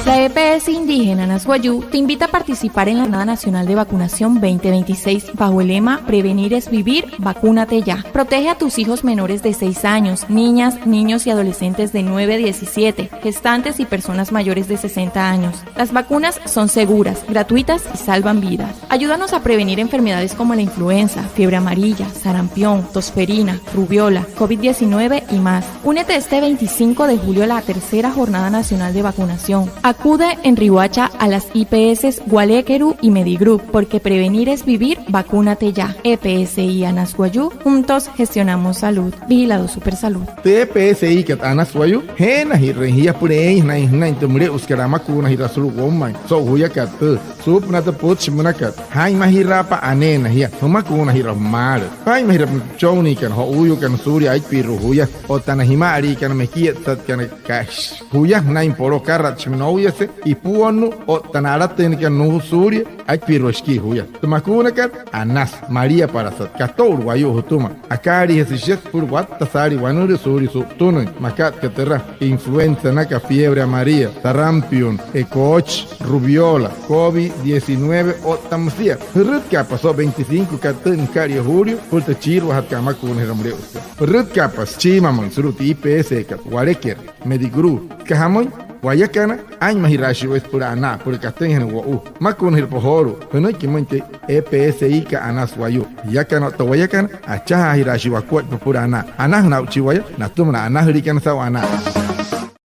La EPS indígena Nasguayú te invita a participar en la Jornada Nacional de Vacunación 2026 bajo el lema Prevenir es vivir, vacúnate ya. Protege a tus hijos menores de 6 años, niñas, niños y adolescentes de 9 a 17, gestantes y personas mayores de 60 años. Las vacunas son seguras, gratuitas y salvan vidas. Ayúdanos a prevenir enfermedades como la influenza, fiebre amarilla, sarampión, tosferina, rubiola, COVID-19 y más. Únete este 25 de julio a la tercera Jornada Nacional de Vacunación. Acude en Riohacha a las IPS Gualequerú y Medigroup, porque prevenir es vivir, vacúnate ya. EPSI Anasguayú, juntos gestionamos salud. Vigilado Supersalud. EPSI que Anasguayú, hena y rejía pureis na intumure uskarama kuna hira sulu gomai. So huya kat sup nata poch munakat. Hai mahira pa anena hiya. Huma kuna hira mar. Hai mahira choni kan ho uyu kan suri ai piru huya. O tanahima ari kan mekiet tat kan cash. Huya na imporo karat chimno se y puonu o tanara técnica no suria hay piroshki huya tumakuna kat anas María para sat kato uruguayo hutuma akari hesichet pur wat tasari wanuri suri su tunun makat katera influenza naka fiebre amarilla sarampion ecoch rubiola COVID-19 o tamsia rut ka pasó 25 katun kari julio pulta chiru hat kamakuna ramre usta rut ka pas chima man suruti IPS kat wareker Medigroup kahamoy Guayacana, ay mahirashi es pura ana, porque casten en guau. Macun hirpohoro, pero que mente EPSI ka anas guayu. Yacana to guayacana, achaha hirashi wakuat pura ana. Anah na uchiwaya, natumna anah hirikan sawana.